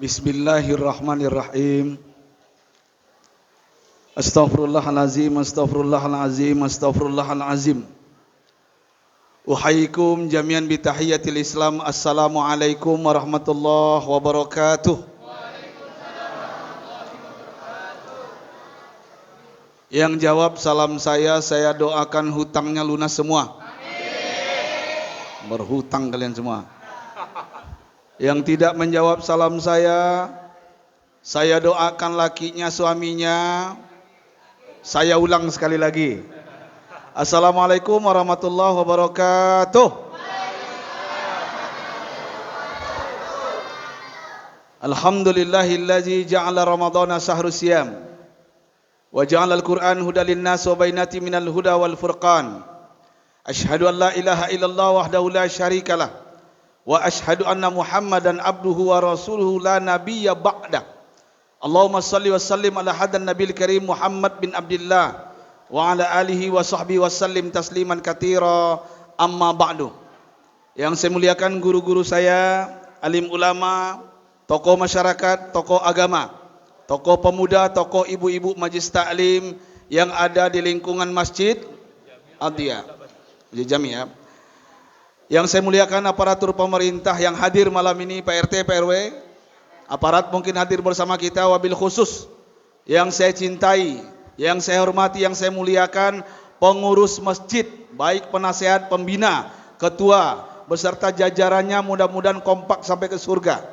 Bismillahirrahmanirrahim. Astaghfirullahalazim, astaghfirullahalazim, astaghfirullahalazim. Uhayyikum jami'an bi tahiyatil Islam. Assalamualaikum warahmatullahi wabarakatuh. Yang jawab salam saya doakan hutangnya lunas semua. Amin. Berhutang kalian semua. Yang tidak menjawab salam saya doakan lakinya, suaminya. Saya ulang sekali lagi. Assalamualaikum warahmatullahi wabarakatuh. Alhamdulillahillazi ja'ala ramadhana syahrus siyam wa ja'ala al-Qur'an hudan lin-nas wa bainatin minal huda wal furqan. Asyhadu an la ilaha illallah wahdahu la syarikalah wa asyhadu anna Muhammadan abduhu wa rasuluhu la nabiyya ba'da. Allahumma salli wa sallim ala hadan nabil karim Muhammad bin Abdullah wa ala alihi wa sahbihi wa sallim tasliman katsira, amma ba'du. Yang saya muliakan guru-guru saya, alim ulama, tokoh masyarakat, tokoh agama, tokoh pemuda, tokoh ibu-ibu majlis taklim yang ada di lingkungan Masjid Adiyah Jami ya. Yang saya muliakan aparatur pemerintah yang hadir malam ini, Pak RT, Pak RW, aparat mungkin hadir bersama kita, wabil khusus yang saya cintai, yang saya hormati, yang saya muliakan, pengurus masjid, baik penasehat, pembina, ketua, beserta jajarannya, mudah-mudahan kompak sampai ke surga.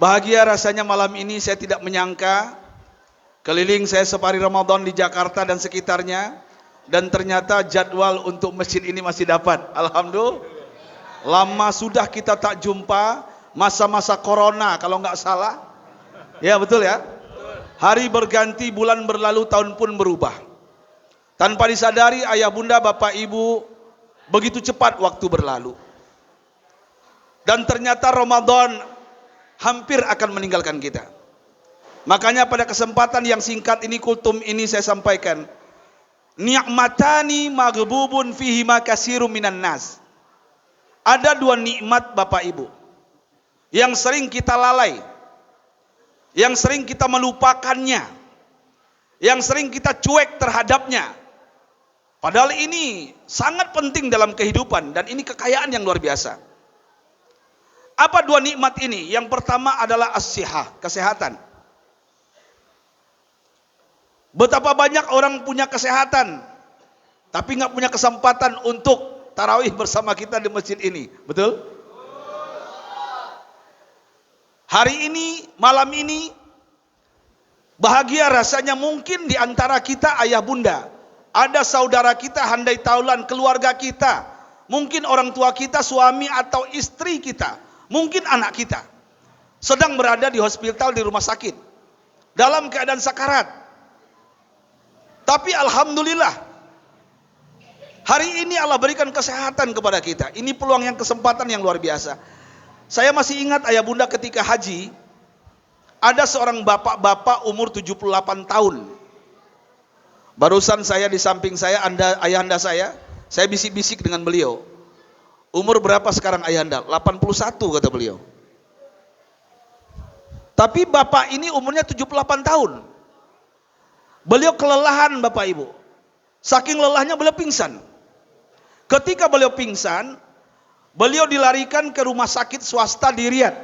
Bahagia rasanya malam ini, saya tidak menyangka, keliling saya separi Ramadan di Jakarta dan sekitarnya, dan ternyata jadwal untuk masjid ini masih dapat. Alhamdulillah. Lama sudah kita tak jumpa, masa-masa corona kalau nggak salah. Ya betul ya. Hari berganti, bulan berlalu, tahun pun berubah. Tanpa disadari ayah bunda, bapak ibu, begitu cepat waktu berlalu. Dan ternyata Ramadan hampir akan meninggalkan kita. Makanya pada kesempatan yang singkat ini, kultum ini saya sampaikan, ni'matani maghbubun fihima katsirun minan nas. Ada dua nikmat Bapak Ibu yang sering kita lalai, yang sering kita melupakannya, yang sering kita cuek terhadapnya. Padahal ini sangat penting dalam kehidupan dan ini kekayaan yang luar biasa. Apa dua nikmat ini? Yang pertama adalah as-sihah, kesehatan. Betapa banyak orang punya kesehatan, tapi nggak punya kesempatan untuk tarawih bersama kita di masjid ini, betul? Hari ini, malam ini, bahagia rasanya mungkin di antara kita ayah bunda, ada saudara kita, handai taulan, keluarga kita, mungkin orang tua kita, suami atau istri kita, mungkin anak kita, sedang berada di hospital, di rumah sakit, dalam keadaan sakarat. Tapi alhamdulillah, hari ini Allah berikan kesehatan kepada kita. Ini peluang yang kesempatan yang luar biasa. Saya masih ingat ayah bunda ketika haji, ada seorang bapak-bapak umur 78 tahun. Barusan saya di samping saya, ayahanda saya bisik-bisik dengan beliau. Umur berapa sekarang ayahanda? 81 kata beliau. Tapi bapak ini umurnya 78 tahun. Beliau kelelahan Bapak Ibu. Saking lelahnya beliau pingsan. Ketika beliau pingsan, beliau dilarikan ke rumah sakit swasta di Riyadh.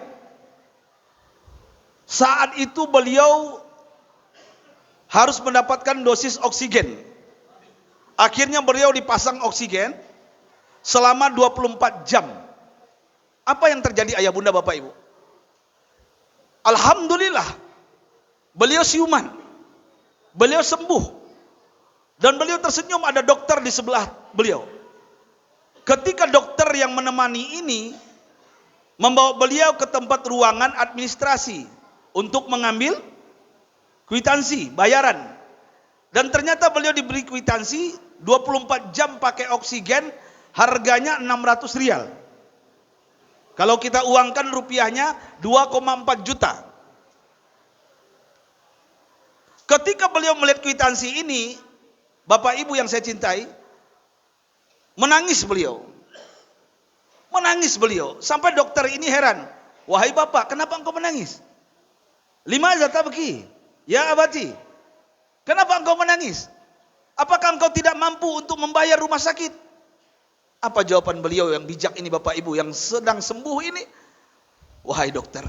Saat itu beliau harus mendapatkan dosis oksigen. Akhirnya beliau dipasang oksigen selama 24 jam. Apa yang terjadi ayah bunda Bapak Ibu? Alhamdulillah, beliau siuman. Beliau sembuh dan beliau tersenyum, ada dokter di sebelah beliau. Ketika dokter yang menemani ini membawa beliau ke tempat ruangan administrasi untuk mengambil kwitansi, bayaran. Dan ternyata beliau diberi kwitansi 24 jam pakai oksigen, harganya 600 rial. Kalau kita uangkan rupiahnya 2,4 juta. Ketika beliau melihat kwitansi ini, Bapak Ibu yang saya cintai, menangis beliau. Sampai dokter ini heran. Wahai bapak, kenapa engkau menangis? Limaza tabki? Ya abati. Kenapa engkau menangis? Apakah engkau tidak mampu untuk membayar rumah sakit? Apa jawaban beliau yang bijak ini, Bapak Ibu, yang sedang sembuh ini? Wahai dokter,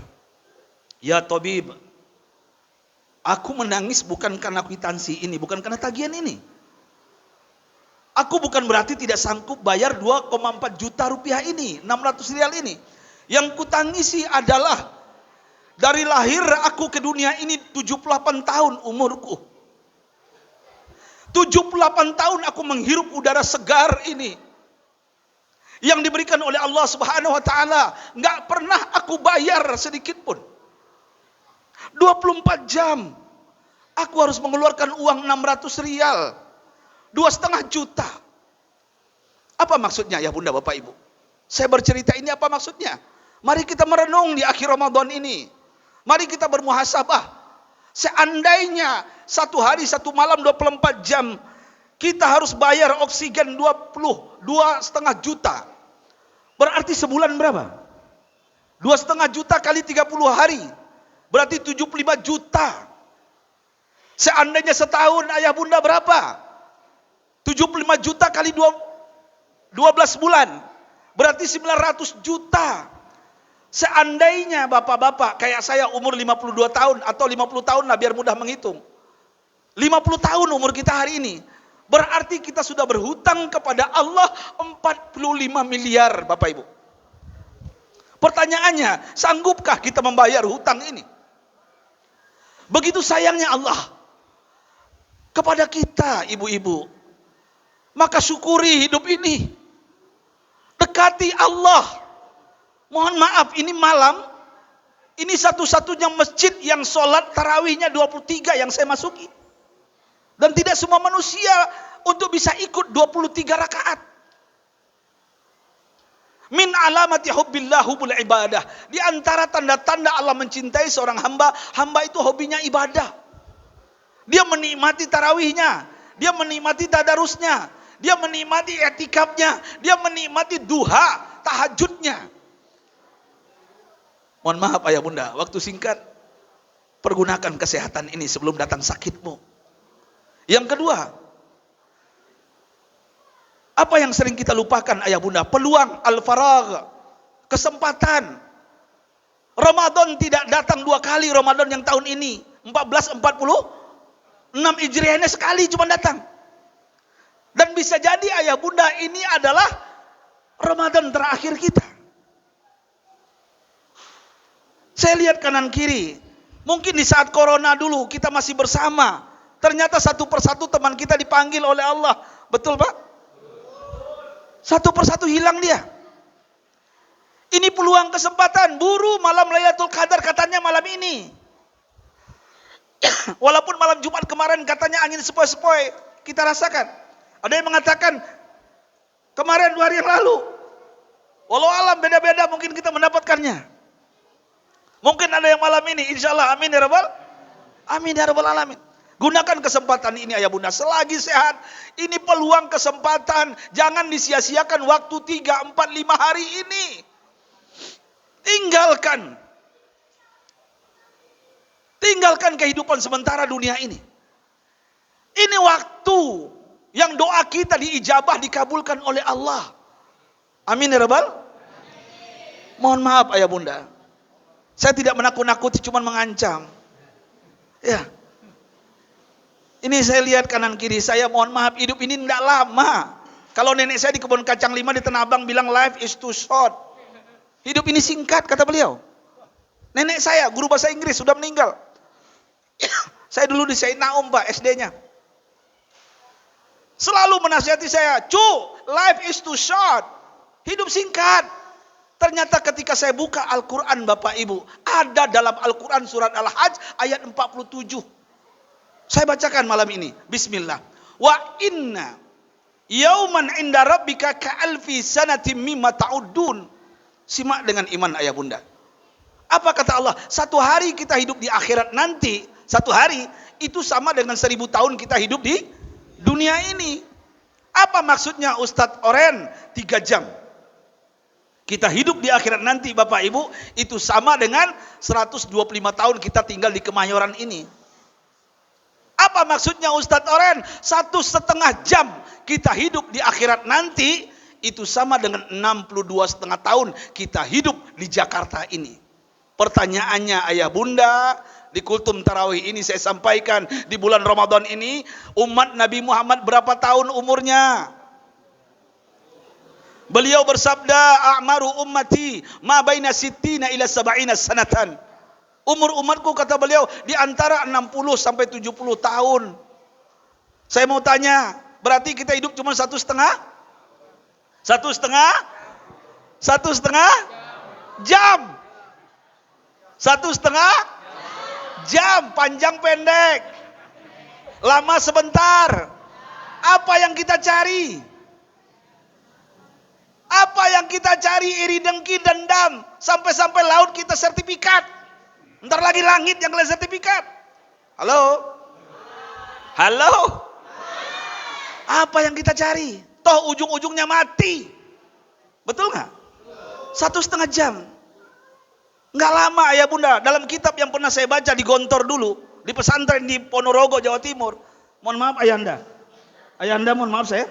ya tabib, aku menangis bukan karena kwitansi ini, bukan karena tagihan ini. Aku bukan berarti tidak sanggup bayar 2,4 juta rupiah ini, 600 rial ini. Yang kutangisi adalah dari lahir aku ke dunia ini 78 tahun umurku. 78 tahun aku menghirup udara segar ini yang diberikan oleh Allah Subhanahu wa taala, enggak pernah aku bayar sedikit pun. 24 jam aku harus mengeluarkan uang 600 rial, 2,5 juta. Apa maksudnya ya Bunda Bapak Ibu? Saya bercerita ini apa maksudnya? Mari kita merenung di akhir Ramadan ini. Mari kita bermuhasabah. Seandainya satu hari satu malam 24 jam kita harus bayar oksigen 2,5 juta. Berarti sebulan berapa? 2,5 juta kali 30 hari. Berarti 75 juta. Seandainya setahun ayah bunda berapa? 75 juta kali 12 bulan. Berarti 900 juta. Seandainya bapak-bapak kayak saya umur 52 tahun atau 50 tahun lah biar mudah menghitung. 50 tahun umur kita hari ini. Berarti kita sudah berhutang kepada Allah 45 miliar Bapak Ibu. Pertanyaannya, sanggupkah kita membayar hutang ini? Begitu sayangnya Allah kepada kita ibu-ibu. Maka syukuri hidup ini. Dekati Allah. Mohon maaf, ini malam, ini satu-satunya masjid yang sholat tarawihnya 23 yang saya masuki. Dan tidak semua manusia untuk bisa ikut 23 rakaat. Min alamati hubbillah hubul ibadah. Di antara tanda-tanda Allah mencintai seorang hamba, hamba itu hobinya ibadah. Dia menikmati tarawihnya, dia menikmati tadarusnya, dia menikmati etikapnya, dia menikmati duha, tahajudnya. Mohon maaf ayah bunda, waktu singkat, pergunakan kesehatan ini sebelum datang sakitmu. Yang kedua, apa yang sering kita lupakan ayah bunda? Peluang, al-faragh, kesempatan. Ramadan tidak datang 2 kali, Ramadan yang tahun ini 1446 Hijriahnya sekali cuma datang. Dan bisa jadi ayah bunda ini adalah Ramadan terakhir kita. Saya lihat kanan kiri, mungkin di saat corona dulu kita masih bersama. Ternyata satu persatu teman kita dipanggil oleh Allah. Betul Pak? Satu persatu hilang dia. Ini peluang kesempatan, buru malam Lailatul Qadar katanya malam ini. Walaupun malam Jumat kemarin katanya angin sepoi-sepoi, kita rasakan. Ada yang mengatakan kemarin 2 hari yang lalu. Walau alam beda-beda mungkin kita mendapatkannya. Mungkin ada yang malam ini, insya Allah, amin ya rabbal alamin. Gunakan kesempatan ini ayah bunda, selagi sehat. Ini peluang kesempatan, jangan disia-siakan waktu 3, 4, 5 hari ini. Tinggalkan kehidupan sementara dunia ini. Ini waktu yang doa kita diijabah, dikabulkan oleh Allah. Amin ya rabbal. Mohon maaf ayah bunda, saya tidak menakut-nakuti, cuma mengancam. Ya. Ini saya lihat kanan kiri saya, mohon maaf, hidup ini tidak lama. Kalau nenek saya di kebun kacang 5 di Tanah Abang bilang life is too short. Hidup ini singkat, kata beliau. Nenek saya, guru bahasa Inggris, sudah meninggal. Saya dulu di Said Naum Pak, SD-nya. Selalu menasihati saya, life is too short. Hidup singkat. Ternyata ketika saya buka Al-Quran Bapak Ibu, ada dalam Al-Quran surat Al-Hajj ayat 47. Saya bacakan malam ini. Bismillah. Wa inna yauman inda rabbika ka'alfi sanatim mimma ta'udun. Simak dengan iman ayah bunda. Apa kata Allah? Satu hari kita hidup di akhirat nanti, satu hari itu sama dengan 1000 tahun kita hidup di dunia ini. Apa maksudnya Ustadz Oren? 3 jam. Kita hidup di akhirat nanti Bapak Ibu, itu sama dengan 125 tahun kita tinggal di Kemayoran ini. Apa maksudnya Ustadz Oren? 1,5 jam kita hidup di akhirat nanti, itu sama dengan 62,5 tahun kita hidup di Jakarta ini. Pertanyaannya ayah bunda, di kultum tarawih ini saya sampaikan, di bulan Ramadan ini, umat Nabi Muhammad berapa tahun umurnya? Beliau bersabda, a'maru ummati ma baina sittina ila sab'ina sanatan. Umur umatku, kata beliau, di antara 60 sampai 70 tahun. Saya mau tanya, berarti kita hidup cuma 1,5 jam. 1,5 jam, panjang pendek, lama sebentar. Apa yang kita cari? Apa yang kita cari? Iri, dengki, dendam, sampai-sampai laut kita sertifikat. Ntar lagi langit yang kalian sertifikat. Halo? Apa yang kita cari? Toh ujung-ujungnya mati. Betul nggak? 1,5 jam. Nggak lama ayah bunda. Dalam kitab yang pernah saya baca di Gontor dulu, di pesantren di Ponorogo, Jawa Timur. Mohon maaf ayah anda mohon maaf saya,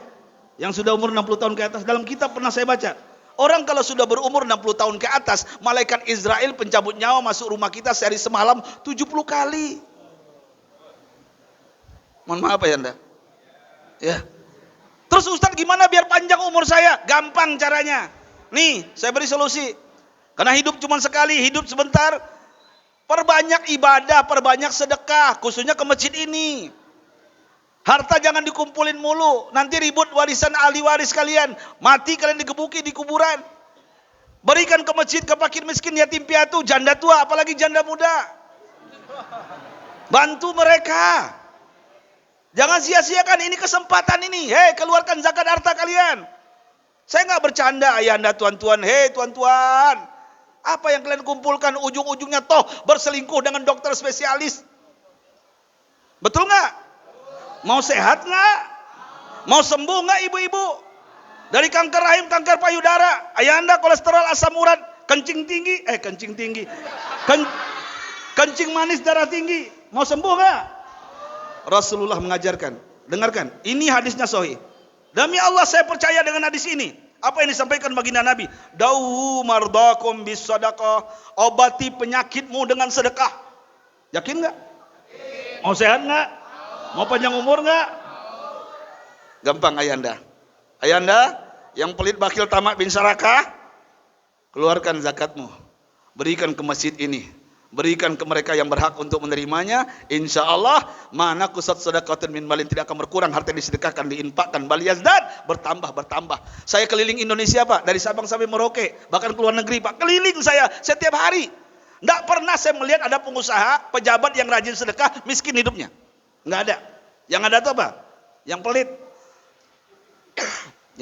yang sudah umur 60 tahun ke atas, dalam kitab pernah saya baca, orang kalau sudah berumur 60 tahun ke atas, malaikat Israel pencabut nyawa masuk rumah kita sehari semalam 70 kali. Mohon maaf ya anda. Ya. Terus Ustadz gimana biar panjang umur saya? Gampang caranya. Nih, saya beri solusi. Karena hidup cuma sekali, hidup sebentar. Perbanyak ibadah, perbanyak sedekah, khususnya ke masjid ini. Harta jangan dikumpulin mulu, nanti ribut warisan ahli waris kalian. Mati kalian digebuki di kuburan. Berikan ke masjid, ke fakir miskin, yatim piatu, janda tua, apalagi janda muda. Bantu mereka. Jangan sia-siakan ini kesempatan ini. Hei, keluarkan zakat harta kalian. Saya nggak bercanda ayah anda tuan-tuan. Hei tuan-tuan, apa yang kalian kumpulkan ujung-ujungnya toh berselingkuh dengan dokter spesialis. Betul nggak? Mau sehat nggak? Mau sembuh nggak ibu-ibu? Dari kanker rahim, kanker payudara, ayah anda kolesterol, asam urat, kencing manis, darah tinggi. Mau sembuh nggak? Rasulullah mengajarkan. Dengarkan, ini hadisnya sahih. Demi Allah saya percaya dengan hadis ini. Apa yang disampaikan baginda Nabi? Dawu mardakum bis sadaqah. Obati penyakitmu dengan sedekah. Yakin nggak? Mau sehat nggak? Mau panjang umur nggak? Gampang ayah anda. Ayah anda yang pelit, bakil, tamak, bin sarakah, keluarkan zakatmu. Berikan ke masjid ini. Berikan ke mereka yang berhak untuk menerimanya. Insya Allah, mana kusat sedekatun min malin, tidak akan berkurang harta yang disedekahkan, diinfakkan. Bal yazdad, bertambah. Saya keliling Indonesia Pak, dari Sabang sampai Merauke, bahkan keluar negeri Pak. Keliling saya setiap hari. Tidak pernah saya melihat ada pengusaha, pejabat yang rajin sedekah, miskin hidupnya. Nggak ada. Yang ada itu apa? Yang pelit,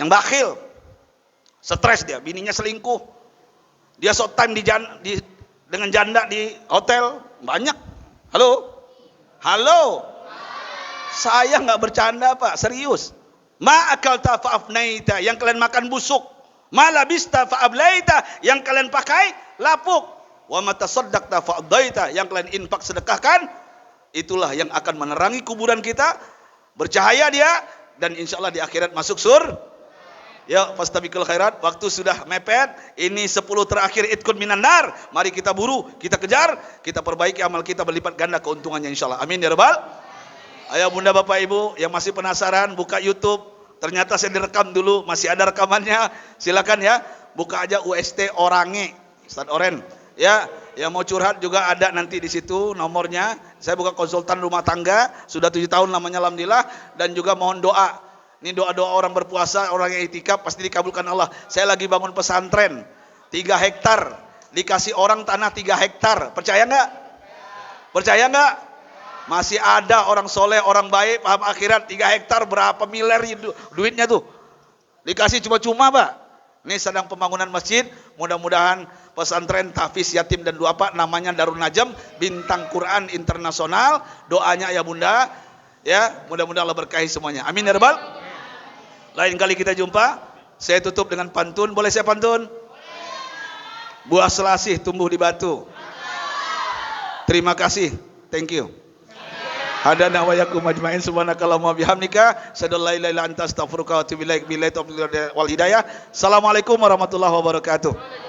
yang bakhil, stres dia, bininya selingkuh, dia short time dengan janda di hotel, banyak. Halo, saya nggak bercanda Pak, serius. Ma akalta fa'afnaita, yang kalian makan busuk. Ma labista fa'ablaita, yang kalian pakai lapuk. Wa ma tasaddaqta fa'adaita, yang kalian infak sedekahkan. Itulah yang akan menerangi kuburan kita, bercahaya dia, dan insya Allah di akhirat masuk surga. Ya, fastabiqul khairat, waktu sudah mepet. Ini 10 terakhir itkun minan nar. Mari kita buru, kita kejar, kita perbaiki amal kita, berlipat ganda keuntungannya insya Allah. Amin ya rabbal. Ayo bunda bapak ibu yang masih penasaran, buka YouTube. Ternyata saya direkam dulu, masih ada rekamannya. Silakan ya, buka aja UST Orange, Ustadz Oren. Ya, yang mau curhat juga ada nanti di situ nomornya. Saya buka konsultan rumah tangga, sudah 7 tahun namanya alhamdulillah. Dan juga mohon doa. Ini doa-doa orang berpuasa, orang yang itikaf pasti dikabulkan Allah. Saya lagi bangun pesantren 3 hektar, dikasih orang tanah 3 hektar. Percaya nggak? Percaya nggak? Masih ada orang soleh, orang baik, paham akhirat. 3 hektar berapa miliar duitnya tuh? Dikasih cuma-cuma Pak. Ini sedang pembangunan masjid, mudah-mudahan pesantren tahfiz yatim dan duafa, namanya Darul Najam, bintang Quran internasional. Doanya ya bunda, ya mudah-mudahan Allah berkahi semuanya. Amin ya rabbal. Lain kali kita jumpa. Saya tutup dengan pantun. Boleh saya pantun? Buah selasih tumbuh di batu. Terima kasih. Thank you. Hadana wa yakum ajmain subhanakallahumma bihamdika asyhadu an la ilaha illa anta astaghfiruka wa atubu ilaik billahi taufiq wal hidayah. Assalamualaikum warahmatullahi wabarakatuh.